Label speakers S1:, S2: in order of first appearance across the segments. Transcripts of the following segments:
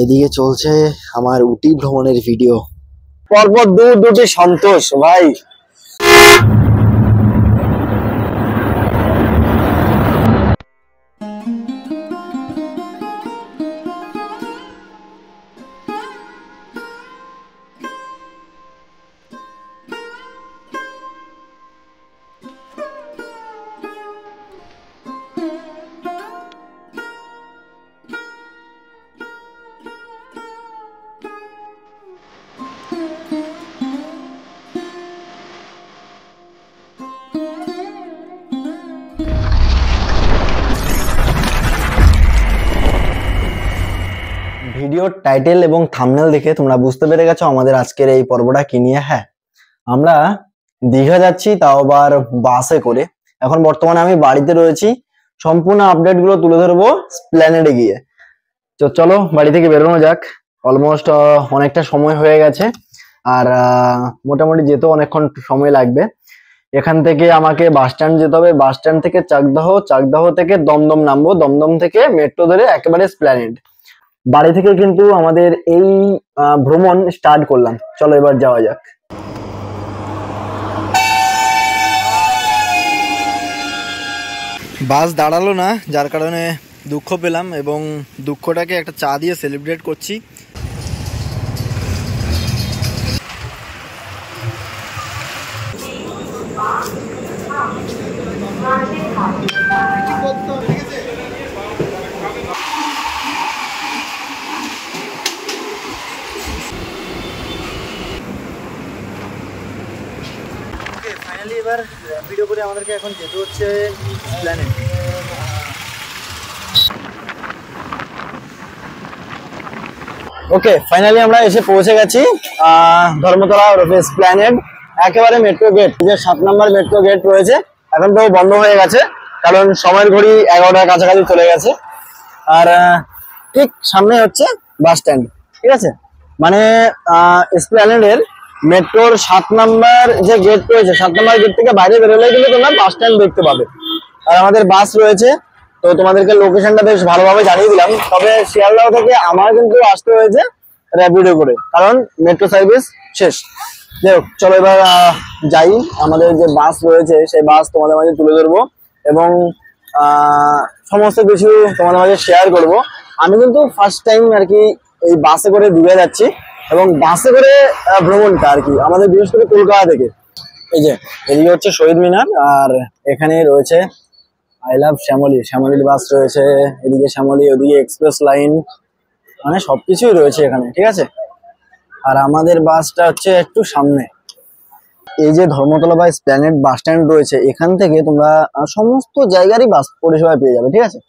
S1: এদিকে চলছে আমার উটি ভ্রমণের ভিডিও।
S2: পরপর দুটি সন্তোষ ভাই।
S1: ভিডিওর টাইটেল এবং থাম্বনেল দেখে তোমরা বুঝতে পেরে গেছো আমাদের আজকের এই পর্বটা কি নিয়ে। হ্যাঁ, আমরা দীঘা যাচ্ছি, তাও আবার বাসে করে। এখন বর্তমানে আমি বাড়িতে রয়েছি, সম্পূর্ণ আপডেট গুলো তুলে ধরবো স্প্ল্যানেডে গিয়ে। তো চলো বাড়ি থেকে বেরোনো যাক। অলমোস্ট অনেকটা সময় হয়ে গেছে, আর মোটামুটি যেতেও অনেকক্ষণ সময় লাগবে। এখান থেকে আমাকে বাস স্ট্যান্ড যেতে হবে, বাস স্ট্যান্ড থেকে চাকদাহ, চাকদাহ থেকে দমদম নামবো, দমদম থেকে মেট্রো ধরে একেবারে স্প্ল্যানেড। বাড়ি থেকে কিন্তু আমাদের এই ভ্রমণ স্টার্ট করলাম। চলো এবার যাওয়া যাক। বাস দাঁড়ালো না, যার কারণে দুঃখ পেলাম এবং দুঃখটাকে একটা চা দিয়ে সেলিব্রেট করছি। ফাইনালি এবার ভিডিও করে আমাদেরকে এখন যেতে হচ্ছে স্প্ল্যানেড। ওকে, ফাইনালি আমরা এসে পৌঁছে গেছি ধর্মতলা স্প্ল্যানেড, একেবারে মেট্রো গেট। যে 7 নম্বর মেট্রো গেট রয়েছে, এখন তো বন্ধ হয়ে গেছে কারণ সময়ের ঘড়ি 11টার কাছাকাছি চলে গেছে। আর ঠিক সামনে হচ্ছে বাস স্ট্যান্ড, ঠিক আছে। মানে স্প্ল্যানেডের মেট্রোর 7 নম্বর যে গেট রয়েছে, 7 নম্বর গেট থেকে বাইরে বেরোলে কিন্তু তোমরা বাস স্ট্যান্ড দেখতে পাবে। আর আমাদের বাস রয়েছে, তো তোমাদেরকে লোকেশনটা বেশ ভালোভাবে জানিয়ে দিলাম। তবে শিয়ালদহ থেকে আমার কিন্তু আসতে হয়েছে র্যাপিডো করে, কারণ মেট্রো সার্ভিস শেষ। যাই হোক, চলো এবার যাই। আমাদের যে বাস রয়েছে সেই বাস তোমাদের মাঝে তুলে ধরবো এবং সমস্ত কিছু তোমাদের মাঝে শেয়ার করব। আমি কিন্তু ফার্স্ট টাইম আর কি এই বাসে করে দীঘা যাচ্ছি, এবং বাসে করে ভ্রমণটা আর কি আমাদের বিশেষ করে কলকাতা থেকে। এই যে এদিকে হচ্ছে শহীদ মিনার, আর এখানে রয়েছে আই লাভ শ্যামলী, শ্যামলীর বাস রয়েছে। এদিকে শ্যামলী, ওদিকে এক্সপ্রেস লাইন, মানে সবকিছুই রয়েছে এখানে, ঠিক আছে। আর আমাদের বাসটা হচ্ছে একটু সামনে। এই যে ধর্মতলা বা স্প্ল্যানেড বাস স্ট্যান্ড রয়েছে, এখান থেকে তোমরা সমস্ত জায়গারই বাস পরিষেবা পেয়ে যাবে, ঠিক আছে।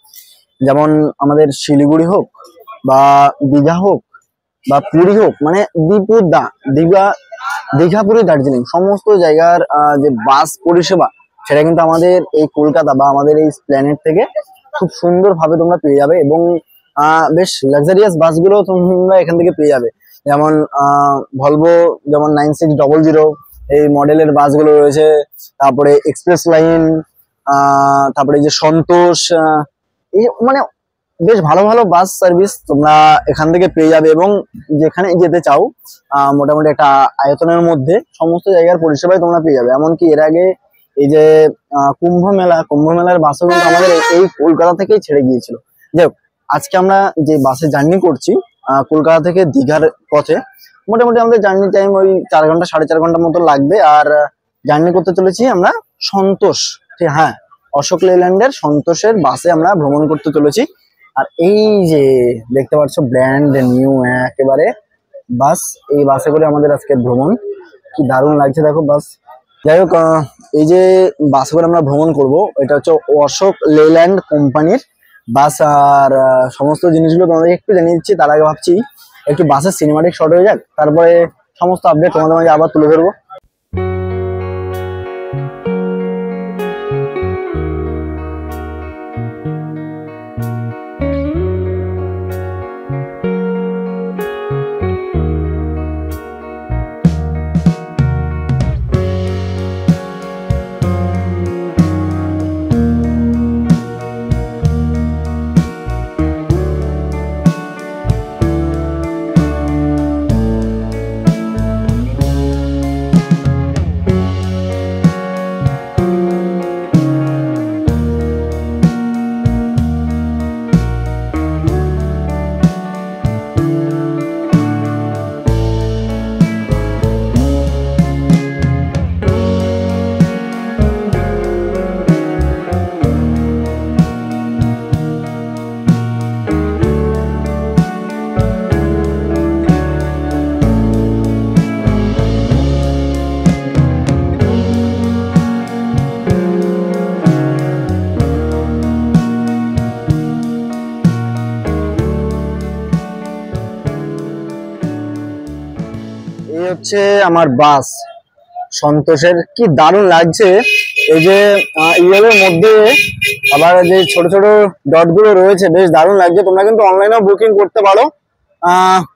S1: যেমন আমাদের শিলিগুড়ি হোক বা দীঘা হোক বা পুরী হোক, মানে দীঘা পুরী দার্জিলিং সমস্ত জায়গার যে বাস পরিষেবা, সেটা কিন্তু আমাদের এই কলকাতা বা আমাদের এই স্প্ল্যানেড থেকে খুব সুন্দরভাবে তোমরা পেয়ে যাবে। এবং বেশ লাক্সারিয়াস বাসগুলো তোমরা এখান থেকে পেয়ে যাবে। যেমন ভলভো, যেমন 9600 এই মডেলের বাসগুলো রয়েছে। তারপরে এক্সপ্রেস লাইন, তারপরে এই যে সন্তোষ, এই মানে বেশ ভালো ভালো বাস সার্ভিস তোমরা এখান থেকে পেয়ে যাবে। এবং যেখানে যেতে চাও মোটামুটি একটা আয়তনের মধ্যে সমস্ত জায়গার পরিষেবাই তোমরা পেয়ে যাবে। এমনকি এর আগে এই যে কুম্ভ মেলার বাসও কিন্তু আমাদের এই কলকাতা থেকেই ছেড়ে গিয়েছিল। যাই হোক, আজকে আমরা যে বাসে জার্নি করছি কলকাতা থেকে দীঘার পথে, মোটামুটি আমাদের জার্নি টাইম ওই 4 ঘন্টা 4.5 ঘন্টা মতো লাগবে। আর জার্নি করতে চলেছি আমরা সন্তোষ, ঠিক, হ্যাঁ, অশোক লেল্যান্ডের সন্তোষের বাসে আমরা ভ্রমণ করতে চলেছি। আর এই যে দেখতে পাচ্ছ ব্র্যান্ড নিউ একেবারে বাস, এই বাসে করে আমাদের আজকের ভ্রমণ। কি দারুণ লাগছে দেখো বাস। যাই হোক, এই যে বাসে করে আমরা ভ্রমণ করব, এটা হচ্ছে অশোক লেল্যান্ড কোম্পানির বাস। আর সমস্ত জিনিসগুলো তোমাদেরকে একটু জানিয়ে দিচ্ছি। তার আগে ভাবছি একটু বাসের সিনেমাটিক শট হয়ে যাক, তারপরে সমস্ত আপডেট তোমাদের মাঝে আবার তুলে ধরবো। হচ্ছে আমার বাস সন্তোষের, কি দারুণ লাগছে। এই যে ইয়েলোর মধ্যে আবার যে ছোট ছোট ডট গুলো রয়েছে, বেশ দারুণ লাগছে। তোমরা কিন্তু অনলাইনেও বুকিং করতে পারো।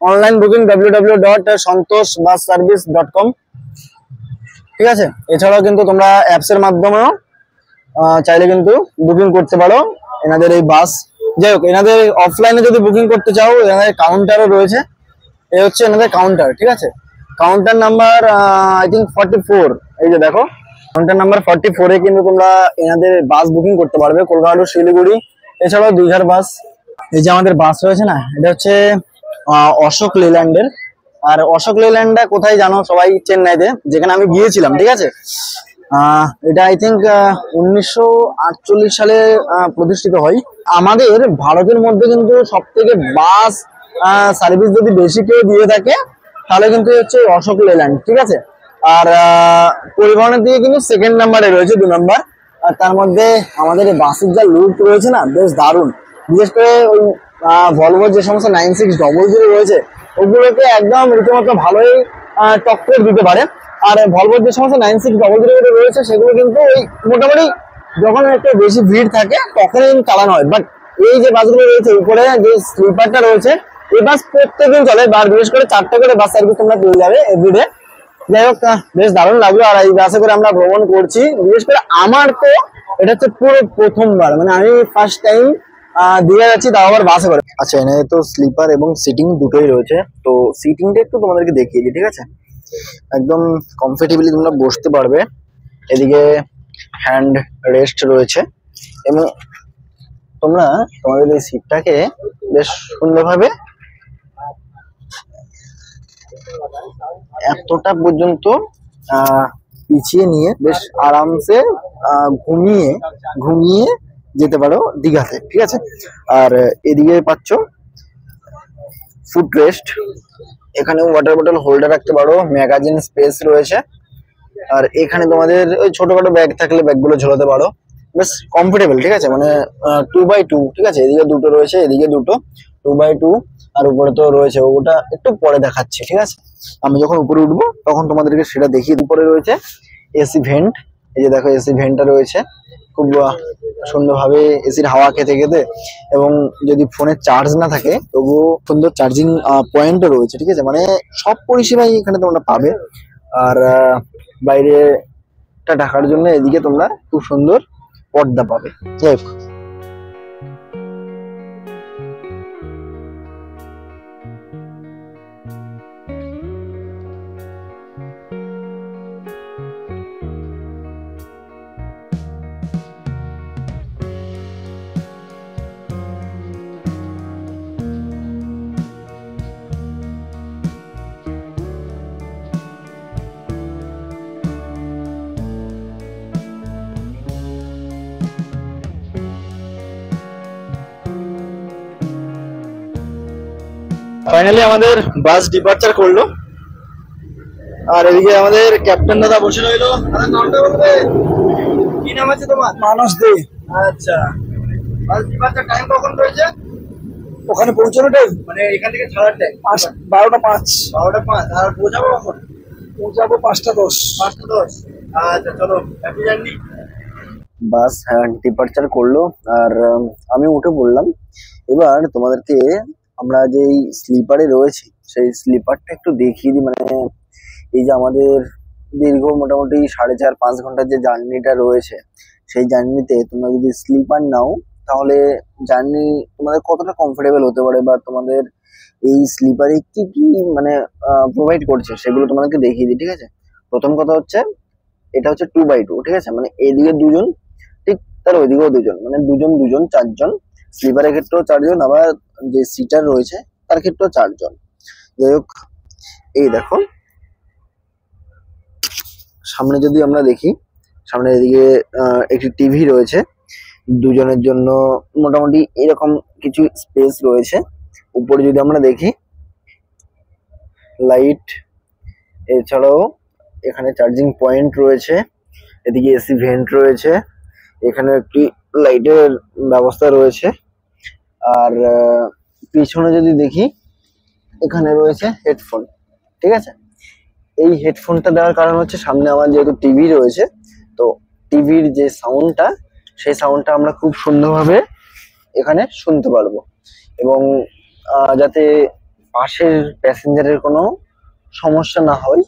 S1: অনলাইন বুকিং www.santoshbusservice.com, ঠিক আছে। এছাড়াও কিন্তু তোমরা অ্যাপস এর মাধ্যমেও চাইলে কিন্তু বুকিং করতে পারো এনাদের এই বাস। যাই হোক, এনাদের অফলাইনে যদি বুকিং করতে চাও, এনাদের কাউন্টারও রয়েছে। এই হচ্ছে এনাদের কাউন্টার, ঠিক আছে। Counter number I think 44। এই যে দেখো, কাউন্টার নাম্বার 44 এ কিন্তু তোমরা এনাদের বাস বুকিং করতে পারবে, কলকাতা টু শিলিগুড়ি, এছাড়াও দীঘার বাস। এই যে আমাদের বাস রয়েছে না, এটা হচ্ছে অশোক লেল্যান্ডের। আর অশোক লেল্যান্ডটা কোথায় জানো সবাই? চেন্নাইতে, যেখানে আমি গিয়েছিলাম, ঠিক আছে। এটা আই থিঙ্ক 1948 সালে প্রতিষ্ঠিত হয়। আমাদের ভারতের মধ্যে কিন্তু সব থেকে বাস সার্ভিস যদি বেশি কেউ দিয়ে থাকে তাহলে কিন্তু হচ্ছে অশোক লেল্যান্ড, ঠিক আছে। আর পরিবহনের দিকে কিন্তু সেকেন্ড নাম্বারে রয়েছে, 2 নাম্বার। আর তার মধ্যে আমাদের এই বাসের যা লুক রয়েছে না, বেশ দারুণ। বিশেষ করে ওই ভলভোর যে সমস্ত 9600 রয়েছে, ওগুলোকে একদম রীতিমতো ভালোই টক্কর দিতে পারে। আর ভলভোর যে সমস্ত 9600 রয়েছে, সেগুলো কিন্তু ওই মোটামুটি যখন একটু বেশি ভিড় থাকে তখনই চালানো হয়। বাট এই যে বাসগুলো রয়েছে, উপরে যে স্লিপারটা রয়েছে, এই বাস প্রত্যেকদিন চলে। আর বিশেষ করে 4টা করে বাস সার্ভিস তোমরা পেয়ে যাবে এভরিডে। যাই হোক, বেশ দারুণ লাগলো। আর এই বাসে করে আমরা ভ্রমণ করছি। বিশেষ করে আমার তো এটা হচ্ছে পুরো প্রথমবার, মানে আমি ফার্স্ট টাইম দীঘা যাচ্ছি, তাও আবার বাসে করে। আচ্ছা, এখানে তো স্লিপার এবং সিটিং দুটোই রয়েছে। তো সিটিংটা একটু তোমাদেরকে দেখিয়ে দিই, ঠিক আছে। একদম কমফোর্টেবলি তোমরা বসতে পারবে। এদিকে হ্যান্ড রেস্ট রয়েছে এবং তোমরা তোমাদের এই সিটটাকে বেশ সুন্দরভাবে এতটা পর্যন্ত পিছিয়ে নিয়ে বেশ আরামসে ঘুমিয়ে ঘুমিয়ে যেতে পারো দীঘাতে, ঠিক আছে। আর এদিকে পাচ্ছ ফুট রেস্ট, এখানে ওয়াটার বোতল হোল্ডার রাখতে পারো, ম্যাগাজিন স্পেস রয়েছে। আর এখানে তোমাদের ওই ছোটখাটো ব্যাগ থাকলে ব্যাগগুলো ঝোলাতে পারো, বেশ কমফোর্টেবল, ঠিক আছে। মানে 2x2, ঠিক আছে। এদিকে দুটো রয়েছে, এদিকে দুটো, 2x2। আর উপরে তো রয়েছে, ওটা একটু পরে দেখাচ্ছি, ঠিক আছে। আমি যখন উপরে উঠবো তখন তোমাদেরকে সেটা দেখিয়ে। উপরে রয়েছে এসি ভেন্ট, এই যে দেখো এসি ভেন্টটা রয়েছে, খুব সুন্দরভাবে এসির হাওয়া খেতে খেতে। এবং যদি ফোনে চার্জ না থাকে তবুও সুন্দর চার্জিং পয়েন্টও রয়েছে, ঠিক আছে। মানে সব পরিষেবাই এখানে তোমরা পাবে। আর বাইরেটা ঢাকার জন্য এদিকে তোমরা খুব সুন্দর পর্দা পাবে। যাই হোক, ফাইনালি আমাদের বাস ডিপার্চার করলো। আর এদিকে আমাদের ক্যাপ্টেন দাদা বসে রইলো। নামটা বলবে, কি নাম আছে তোমার?
S2: মানস দে।
S1: আচ্ছা, বাস ডিপার্চার টাইম কখন রয়েছে?
S2: ওখানে পৌঁছানো টাইম
S1: মানে এখান থেকে ছাড়ার টাইম
S2: 12টা 5।
S1: 12টা 5। আর পৌঁছাবো কখন?
S2: পৌঁছাবো 5টা 10।
S1: 5টা 10। আচ্ছা, চলো, হ্যাপি জার্নি। বাস ডিপার্চার করলো আর আমি উঠে পড়লাম। এবার তোমাদেরকে আমরা যেই স্লিপারে রয়েছি সেই স্লিপারটা একটু দেখিয়ে দিই। মানে এই যে আমাদের দীর্ঘ মোটামুটি 4.5-5 ঘন্টার যে জার্নিটা রয়েছে, সেই জার্নিতে তোমরা যদি স্লিপার নাও তাহলে জার্নি তোমাদের কতটা কমফোর্টেবল হতে পারে, বা তোমাদের এই স্লিপারে কি কি মানে প্রোভাইড করছে সেগুলো তোমাদেরকে দেখিয়ে দিই, ঠিক আছে। প্রথম কথা হচ্ছে, এটা হচ্ছে 2x2, ঠিক আছে। মানে এদিকে দুজন, ঠিক তার ওইদিকেও দুজন, মানে দুজন 4জন। স্লিপারের ক্ষেত্রেও 4জন, আবার যে সিটার রয়েছে তার ক্ষেত্রেও 4জন। যাই হোক, এই দেখো সামনে যদি আমরা দেখি, সামনে এদিকে একটি টিভি রয়েছে, দুজনের জন্য মোটামুটি এরকম কিছু স্পেস রয়েছে। উপরে যদি আমরা দেখি, লাইট, এছাড়াও এখানে চার্জিং পয়েন্ট রয়েছে, এদিকে এসি ভেন্ট রয়েছে, এখানে একটি লাইটের ব্যবস্থা রয়েছে। আর পিছনে যদি দেখি, এখানে রয়েছে হেডফোন, ঠিক আছে। এই হেডফোনটা দেওয়ার কারণ হচ্ছে সামনে আমার যেহেতু টিভি রয়েছে, তো টিভির যে সাউন্ডটা, সেই সাউন্ডটা আমরা খুব সুন্দরভাবে এখানে শুনতে পারবো। এবং যাতে পাশের প্যাসেঞ্জারের কোনো সমস্যা না হয়,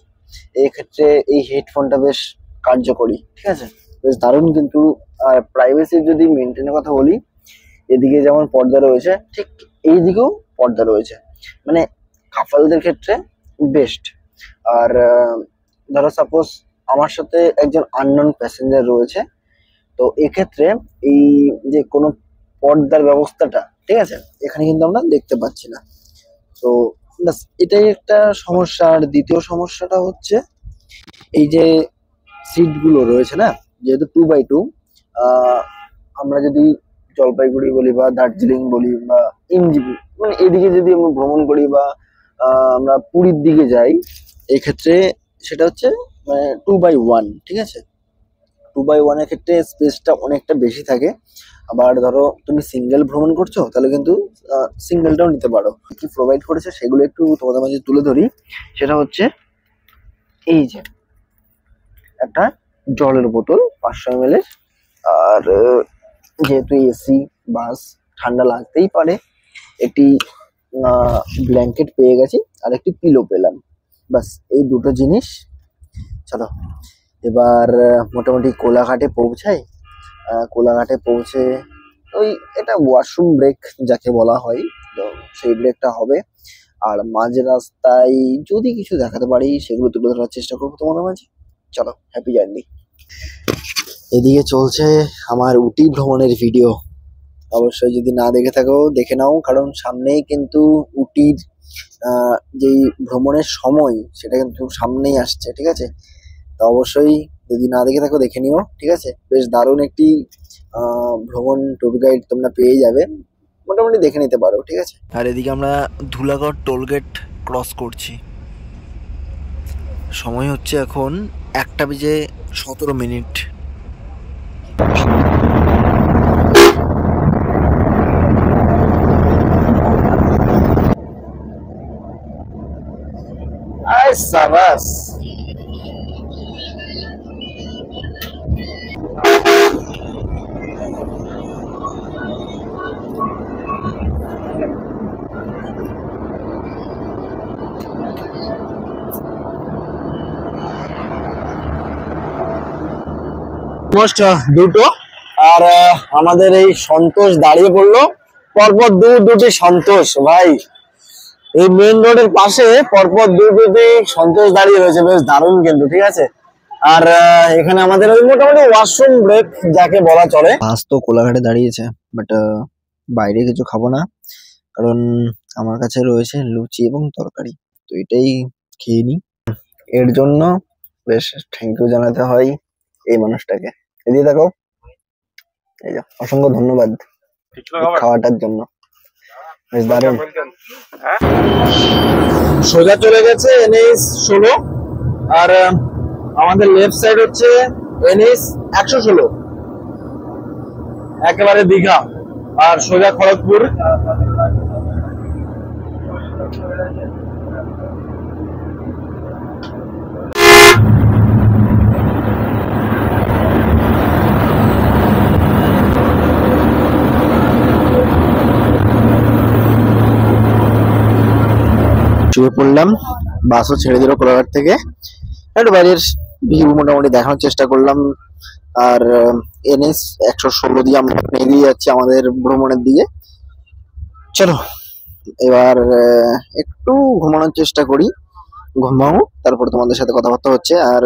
S1: এই ক্ষেত্রে এই হেডফোনটা বেশ কার্যকরী। ঠিক আছে, বেশ দারুণ কিন্তু। আর প্রাইভেসির যদি মেনটেনের কথা বলি, এদিকে যেমন পর্দা রয়েছে, ঠিক এই দিকেও পর্দা রয়েছে, মানে কাপলদের ক্ষেত্রে বেস্ট। আর ধরো সাপোজ আমার সাথে একজন আননোন প্যাসেঞ্জার রয়েছে, তো এক্ষেত্রে এই যে কোনো পর্দার ব্যবস্থাটা, ঠিক আছে, এখানে কিন্তু আমরা দেখতে পাচ্ছি না। তো ব্যাস এটাই একটা সমস্যা। আর দ্বিতীয় সমস্যাটা হচ্ছে এই যে সিট গুলো রয়েছে না, যেহেতু 2x2, আমরা যদি জলপাইগুড়ি বলি বা দার্জিলিং বলি বা ইনজিবি, মানে এদিকে যদি আমরা ভ্রমণ করি বা আমরা পুরীর দিকে যাই, এই ক্ষেত্রে সেটা হচ্ছে মানে 2x1। ঠিক আছে, 2x1 এর ক্ষেত্রে স্পেসটা অনেকটা বেশি থাকে। আবার ধরো তুমি সিঙ্গেল ভ্রমণ করছো, তাহলে কিন্তু সিঙ্গেলটাও নিতে পারো। কি প্রোভাইড করেছে সেগুলো একটু তোমাদের মাঝে তুলে ধরি। সেটা হচ্ছে এই যে একটা জলের বোতল 500 ml এর। আর যেহেতু এসি বাস, ঠান্ডা লাগতেই পারে, একটি ব্ল্যাঙ্কেট পেয়ে গেছি আর একটি পিলো পেলাম। বাস এই দুটো জিনিস। চলো এবার মোটামুটি কোলাঘাটে পৌঁছাই। কোলাঘাটে পৌঁছে ওই এটা ওয়াশরুম ব্রেক যাকে বলা হয়, তো সেই ব্রেকটা হবে। আর মাঝ রাস্তায় যদি কিছু দেখাতে পারি সেগুলো তুলে ধরার চেষ্টা করবো তোমাদের মাঝে। চলো, হ্যাপি জার্নি। এদিকে চলছে আমার উটি ভ্রমণের ভিডিও। অবশ্যই যদি না দেখে থাকো দেখে নাও, কারণ সামনেই কিন্তু উটির যেই ভ্রমণের সময় সেটা কিন্তু সামনেই আসছে। ঠিক আছে, তো অবশ্যই যদি না দেখে থাকো দেখে নিও। ঠিক আছে, বেশ দারুণ একটি ভ্রমণ ট্যুর গাইড তোমরা পেয়ে যাবে, মোটামুটি দেখে নিতে পারো। ঠিক আছে, আর এদিকে আমরা ধুলাগড় টোলগেট ক্রস করছি। সময় হচ্ছে এখন 1:17। আয় সাবাস। অলমোস্ট দুটো। আর আমাদের এই সন্তোষ দাঁড়িয়ে পড়লো, পরপর দুটি সন্তোষ। ভাই, এই মেন রোডের পাশে পরপর দুটি সন্তোষ দাঁড়িয়ে রয়েছে, বেশ দারুণ কিন্তু। ঠিক আছে, আর এখানে আমাদের ওই মোটামুটি ওয়াশরুম ব্রেক যাকে বলা চলে। বাস তো কোলাঘাটে দাঁড়িয়েছে, বাট বাইরে কিছু খাবো না, কারণ আমার কাছে রয়েছে লুচি এবং তরকারি, তো এটাই খেয়ে নি। এর জন্য বেশ থ্যাংক ইউ জানাতে হয় এই মানুষটাকে। এদিকে দেখো, এই যে অসংখ্য ধন্যবাদ খাওয়াটার জন্য, বেশ দারুণ। সোজা চলে গেছে NH 16, আর আমাদের লেফট সাইড হচ্ছে NH 116, একেবারে দীঘা আর সোজা খড়গপুর। শুয়ে পড়লাম, বাসও ছেড়ে দিল কোলাঘাট থেকে। একটু বাইরের ভিউ মোটামুটি দেখানোর চেষ্টা করলাম। আর NH 116 দিয়ে আমরা এগিয়ে যাচ্ছি আমাদের ভ্রমণের দিকে। চলো এবার একটু ঘুমানোর চেষ্টা করি, ঘুমাও, তারপরে তোমাদের সাথে কথাবার্তা হচ্ছে। আর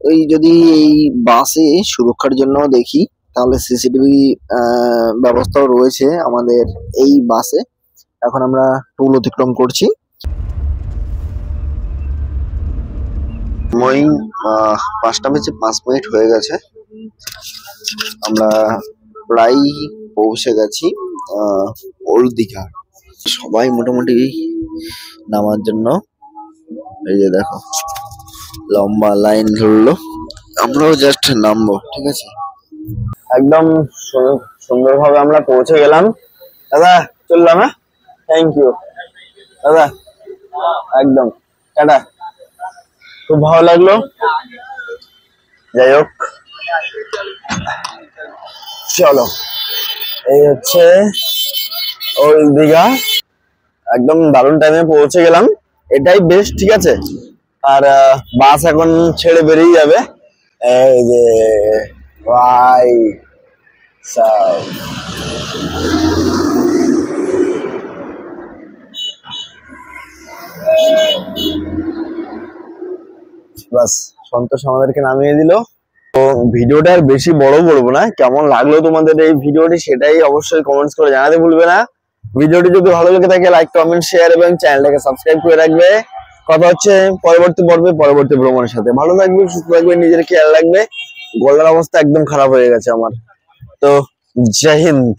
S1: ওই যদি এই বাসে সুরক্ষার জন্য দেখি, তাহলে সিসিটিভি ব্যবস্থাও রয়েছে আমাদের এই বাসে। এখন আমরা টোল অতিক্রম করছি। মই 5:05 হয়ে গেছে, আমরা প্রায় পৌঁছে গেছি ওল্ড দীঘা। সবাই মোটামুটি নামার জন্য, এই যে দেখো লম্বা লাইন ধরলো, আমরাও জাস্ট নামবো। ঠিক আছে, একদম সুন্দরভাবে আমরা পৌঁছে গেলাম। দাদা চললাম, হ্যাঁ, থ্যাংক ইউ দাদা, একদম টাটা। খুব ভালো লাগলো। যাই হোক, চলো, এই হচ্ছে ওই দীঘা। একদম দারুণ টাইমে পৌঁছে গেলাম, এটাই বেস্ট। ঠিক আছে, আর বাস এখন ছেড়ে বেরিয়ে যাবে। এই যে ভাই সাহেব, বাস সন্তোষ আমাদেরকে নামিয়ে দিল। তো ভিডিওটা আর বেশি বড় করবো না, কেমন লাগলো তোমাদের এই ভিডিওটি সেটাই অবশ্যই কমেন্টস করে জানাতে ভুলবে না। ভিডিওটি যদি ভালো লেগে থাকে লাইক, কমেন্ট, শেয়ার এবং চ্যানেলটাকে সাবস্ক্রাইব করে রাখবে। কথা হচ্ছে পরবর্তী পর্বে, পরবর্তী ভ্রমণের সাথে। ভালো থাকবে, সুস্থ থাকবে, নিজের খেয়াল রাখবে। গলার অবস্থা একদম খারাপ হয়ে গেছে আমার। তো জয় হিন্দ।